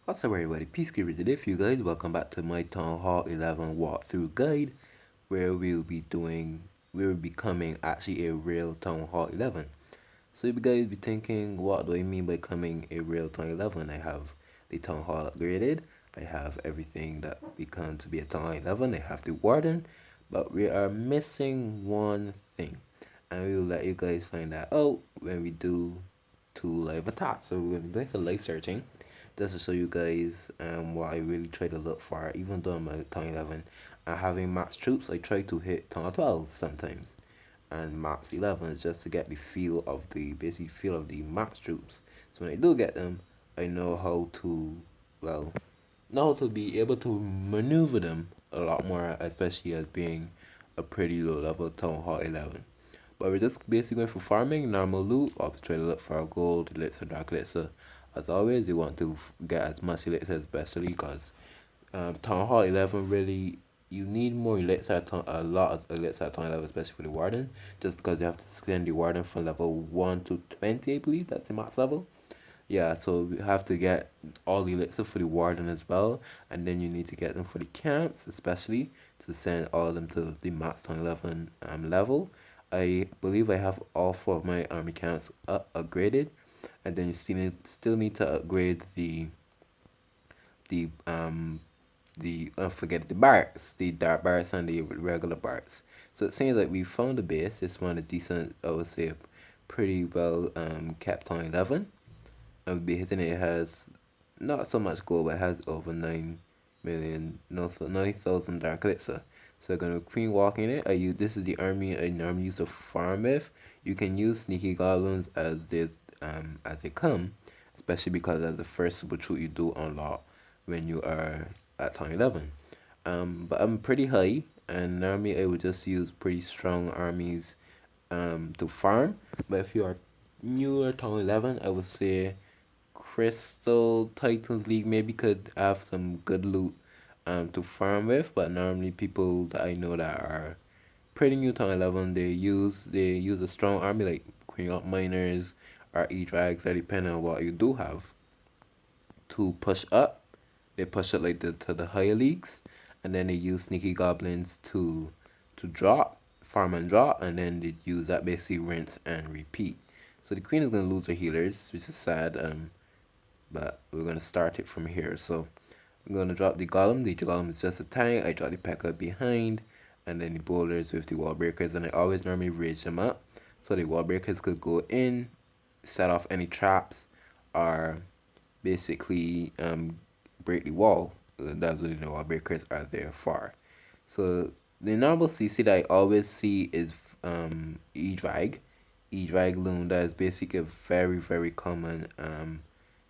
What's up everybody, peace give today for you guys. Welcome back to my Townhall 11 walkthrough guide where we'll be becoming actually a real Townhall 11. So you guys be thinking, what do I mean by becoming a real Town 11? I have the Town Hall upgraded, I have everything that become to be a Town 11, I have the Warden, but we are missing one thing. And we will let you guys find that out when we do 2 live attacks. So we're going to live searching just to show you guys what I really try to look for. Even though I'm at Town 11 and having max troops, I try to hit Town 12 sometimes and max 11 just to get the feel of the basic feel of the max troops. So when I do get them, I know how to know how to be able to maneuver them a lot more, especially as being a pretty low level Town Hall 11. But we're just basically going for farming, normal loot. Always try to look for gold, elixir, dark elixir. As always, you want to get as much elixir, especially because Town Hall 11 really, you need more elixir, a lot of elixir at Town 11, especially for the Warden, just because you have to extend the Warden from level 1 to 20, I believe, that's the max level. Yeah, so we have to get all the elixir for the Warden as well, and then you need to get them for the camps, especially, to send all of them to the max Town 11 level. I believe I have all 4 of my army camps upgraded, and then you still need to upgrade the forget the barracks, the dark barracks and the regular barracks. So it seems like we found a base. This one a decent, I would say, pretty well kept on 11. And we'll be hitting it. It has not so much gold, but it has over 9 million, no, 9,000 dark elixir. So I'm gonna queen walk in it. This is the army I normally use to farm with. You can use sneaky goblins as they come, especially because that's the first super troop you do unlock when you are at Town 11. But I'm pretty high, and normally I would just use pretty strong armies to farm. But if you are newer Town 11, I would say Crystal Titans League maybe could have some good loot to farm with. But normally people that I know that are pretty new Town 11, they use a strong army like Queen Up Miners or E-Drags, depending on what you do have to push up. They push it like to the higher leagues, and then they use sneaky goblins to drop, farm and drop, and then they use that basically rinse and repeat. So the queen is gonna lose her healers, which is sad. But we're gonna start it from here. So I'm gonna drop the golem. The golem is just a tank. I drop the P.E.K.K.A behind, and then the boulders with the wall breakers, and I always normally rage them up so the wall breakers could go in, set off any traps, or basically break the wall. That's what the wall breakers are there for. So the normal CC that I always see is E-Drag. E-Drag Loon, that is basically a very common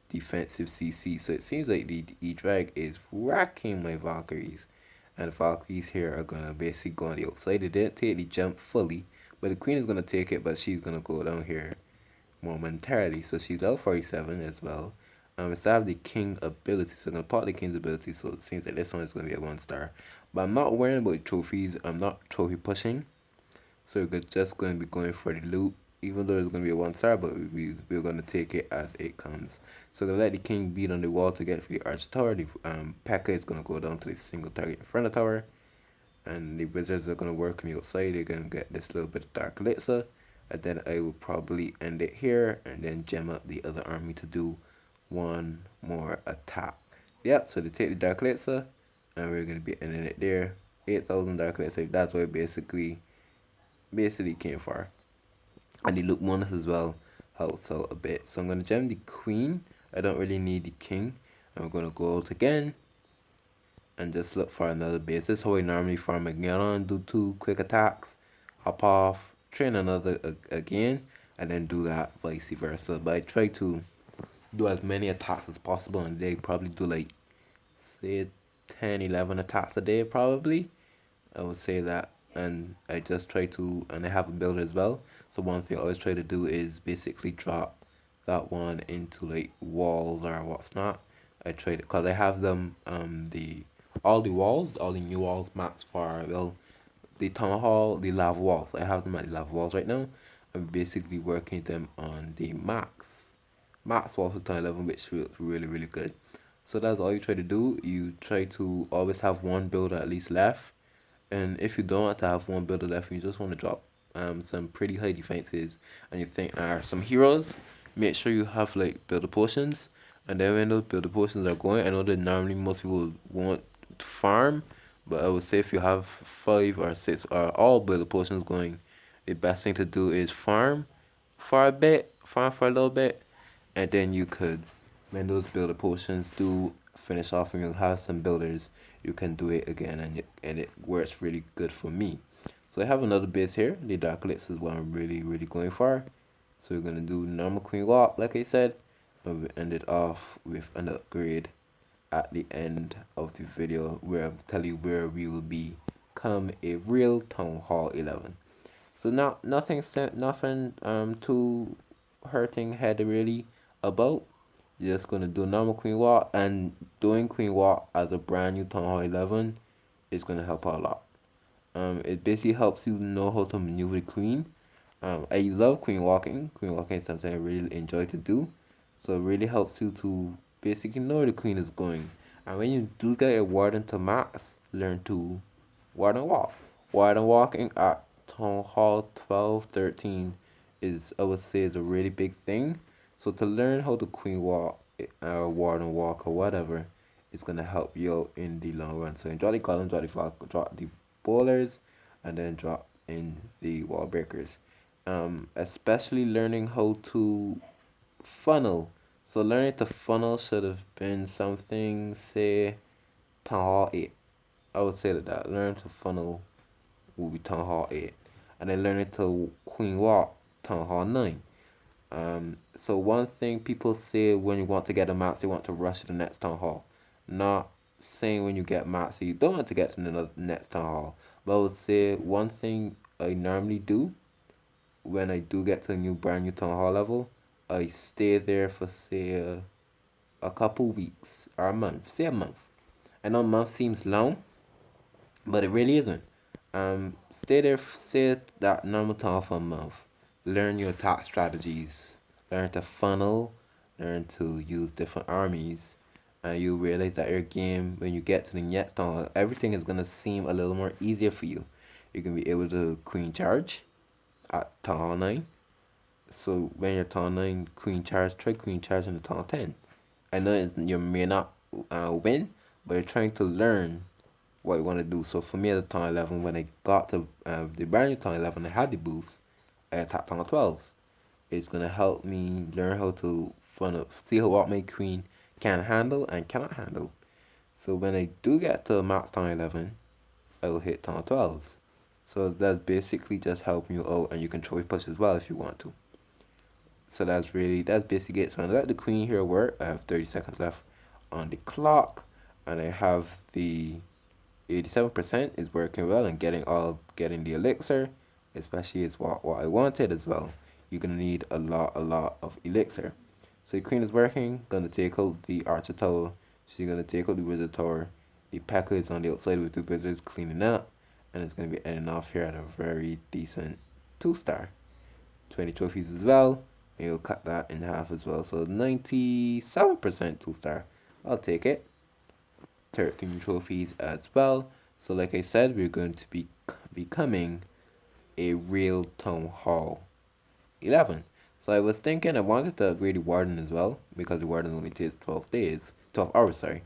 defensive CC. So it seems like the E-Drag is racking my Valkyries. And the Valkyries here are going to basically go on the outside. They didn't take the jump fully, but the Queen is going to take it, but she's going to go down here momentarily. So she's out 47 as well. I still have the king ability, so I'm going to pop the king's ability, so it seems like this one is going to be a 1-star. But I'm not worrying about trophies, I'm not trophy pushing, so we're just going to be going for the loot, even though it's going to be a 1-star, but we're going to take it as it comes. So I'm going to let the king beat on the wall to get for the arch tower. The P.E.K.K.A is going to go down to the single target in front of the tower, and the wizards are going to work on the outside. They're going to get this little bit of dark elixir, and then I will probably end it here and then gem up the other army to do one more attack. Yep, so they take the dark elixir, and we're going to be ending it there. 8,000 dark elixir, that's what it basically came for. And the loot bonus as well helps out a bit. So I'm going to gem the queen. I don't really need the king. And we're going to go out again and just look for another base. This is how I normally farm again. Do 2 quick attacks, hop off, train another again, and then do that vice versa. But I try to do as many attacks as possible in a day. Probably do like, say, 10, 11 attacks a day probably. I would say that. And I just try to, and I have a builder as well. So one thing I always try to do is basically drop that one into like walls or what's not. I try to, cause I have them, all the walls, all the new walls max for, well, the Town Hall, the lava walls. I have them at the lava walls right now. I'm basically working them on the max walls for Town 11, which feels really good. So that's all you try to do. You try to always have one builder at least left. And if you don't want to have one builder left, and you just want to drop some pretty high defenses, and you think are some heroes, make sure you have like builder potions. And then when those builder potions are going, I know that normally most people won't farm, but I would say if you have 5 or 6 or all builder potions going, the best thing to do is farm for a bit, farm for a little bit, and then you could, when those builder potions do finish off and you have some builders, you can do it again, and it works really good for me. So I have another base here. The Dark Elixir is what I'm really going for. So we're gonna do normal Queen Walk like I said, and we ended off with an upgrade at the end of the video where I'll tell you where we will become a real Townhall 11. So not nothing too hurting head really about. You're just gonna do normal Queen Walk, and doing Queen Walk as a brand new Town Hall 11 is gonna help out a lot. It basically helps you know how to maneuver the queen. I love queen walking. Queen walking is something I really enjoy to do. So it really helps you to basically know where the queen is going. And when you do get a warden to max, learn to warden walk. Warden walking at Town Hall 12, 13 is, I would say, is a really big thing. So to learn how to queen walk, warden walk, or whatever, it's gonna help you out in the long run. So enjoy the column, drop the bowlers, and then drop in the wall breakers. Especially learning how to funnel. So learning to funnel should have been something, say, Town Hall 8. I would say that. Learn to funnel will be Town Hall 8. And then learning to Queen Walk, Town Hall 9. So one thing people say when you want to get a max, they want to rush to the next Town Hall. Not saying when you get max, you don't want to get to the next Town Hall. But I would say one thing I normally do when I do get to a brand new Town Hall level, I stay there for say a couple weeks or a month. Say a month. I know a month seems long, but it really isn't. Stay there, stay at that normal Town for a month. Learn your attack strategies. Learn to funnel. Learn to use different armies. And you realize that your game, when you get to the next town, everything is gonna seem a little more easier for you. You're gonna be able to queen charge at Town Hall 9. So when you're Town 9, queen charge, try queen charge in the Town 10. I know you may not win, but you're trying to learn what you want to do. So for me at the Town 11, when I got to the brand new Town 11, I had the boost. I attacked Town 12. It's gonna help me learn how to see how what my queen can handle and cannot handle. So when I do get to max Town 11, I will hit Town 12. So that's basically just helping you out, and you can trophy push as well if you want to. So that's basically it. So I'm gonna let the queen here work. I have 30 seconds left on the clock, and I have the 87% is working well and getting the elixir, especially is what I wanted as well. You're gonna need a lot of elixir. So the queen is working, gonna take out the archer tower. She's gonna take out the wizard tower. The P.E.K.K.A is on the outside with the wizards cleaning up, and it's gonna be ending off here at a very decent 2-star. 20 trophies as well, and you'll cut that in half as well. So 97% 2-star. I'll take it. 13 trophies as well. So like I said, we're going to be becoming a real Town Hall 11. So I was thinking I wanted to upgrade the Warden as well, because the Warden only takes 12 hours, sorry.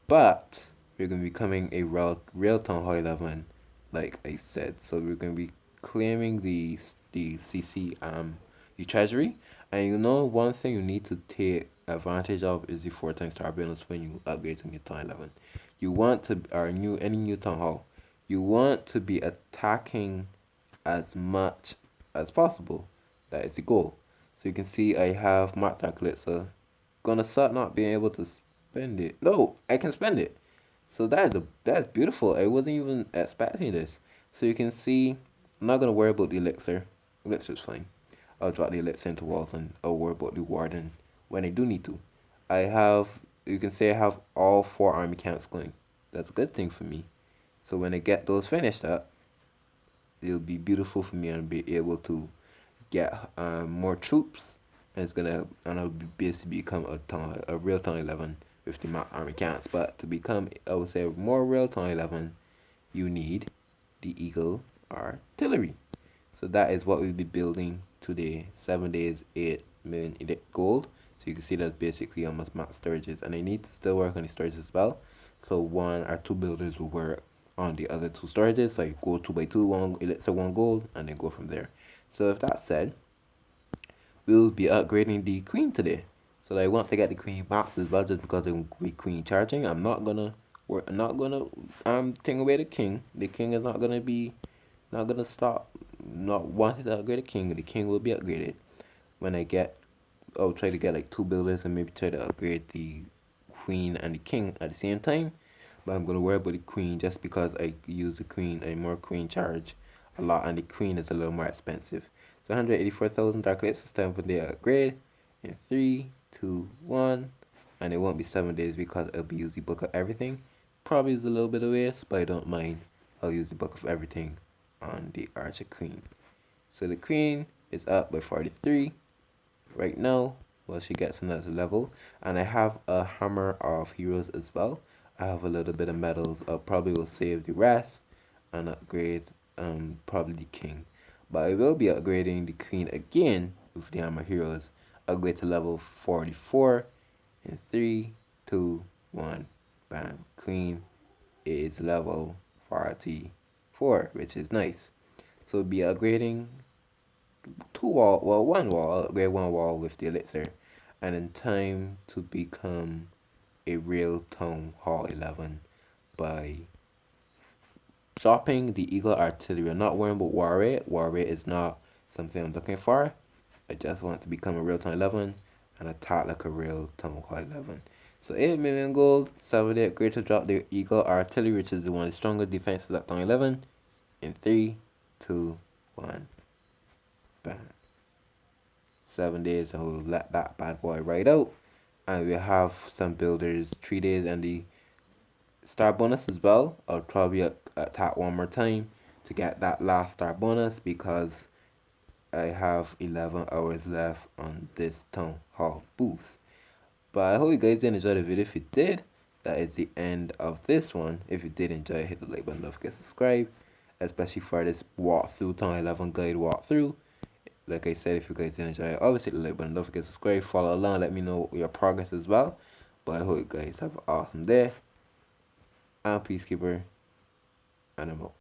But we're going to be becoming a real Town Hall 11, like I said. So we're going to be claiming the CC, the treasury. And you know, one thing you need to take advantage of is the 4-time star bonus when you upgrade to new Town 11. You want to, or any new Town Hall, you want to be attacking as much as possible. That is the goal. So you can see I have Max Dark Elixir. Gonna start not being able to spend it. No, I can spend it. So that's beautiful. I wasn't even expecting this. So you can see, I'm not gonna worry about the elixir. Elixir's fine. I'll drop the elixir into walls, and I'll worry about the warden when I do need to. I have, you can say I have all 4 army camps going. That's a good thing for me. So when I get those finished up, it'll be beautiful for me and be able to get more troops, and I'll basically become a real Town 11 with the max army counts. But to become, I would say, more real Town 11, you need the Eagle artillery. So that is what we'll be building today. 7 days, 8 million elite gold. So you can see that's basically almost max storages. And I need to still work on the storages as well. So one or two builders will work on the other two storages. So I go 2 by 2, one elixir, one gold, and then go from there. So if that's said, we'll be upgrading the queen today. So like once I get the queen box as well, just because I'm queen charging, I'm not gonna take away the king. The king is not gonna stop not wanting to upgrade the king. The king will be upgraded when I'll try to get like two builders and maybe try to upgrade the queen and the king at the same time. But I'm gonna worry about the queen just because I use the queen a more queen charge a lot, and the queen is a little more expensive. So 184,000 dark lights is time for the upgrade in 3, 2, 1, and it won't be 7 days because I'll be using book of everything. Probably is a little bit of waste, but I don't mind. I'll use the book of everything on the archer queen. So the queen is up by 43 right now. Well, she gets another level, and I have a hammer of heroes as well. I have a little bit of medals. I probably will save the rest and upgrade probably the king, but I will be upgrading the queen again with the hammer heroes. Upgrade to level 44 in 3, 2, 1. Bam. Queen is level 44, which is nice. So we'll be upgrading one wall, upgrade one wall with the elixir, and in time to become a real Townhall 11 by dropping the Eagle artillery. I'm not worrying about war rate. War rate is not something I'm looking for. I just want to become a real Town 11 and attack like a real Townhall 11. So 8 million gold, 7 day upgrade to drop the Eagle artillery, which is one of the strongest defenses at Town 11. In 3, 2, 1. Bam. 7 days, and we'll let that bad boy ride out. And we'll have some builders 3 days and the star bonus as well. I'll probably attack one more time to get that last star bonus because I have 11 hours left on this Town Hall boost. But I hope you guys did enjoy the video. If you did, that is the end of this one. If you did enjoy it, hit the like button, don't forget to subscribe, especially for this walkthrough, Town 11 guide walkthrough. Like I said, if you guys did enjoy it, obviously hit the like button, don't forget to subscribe, follow along, let me know your progress as well. But I hope you guys have an awesome day. I'm Peacekeeper, and I'm out.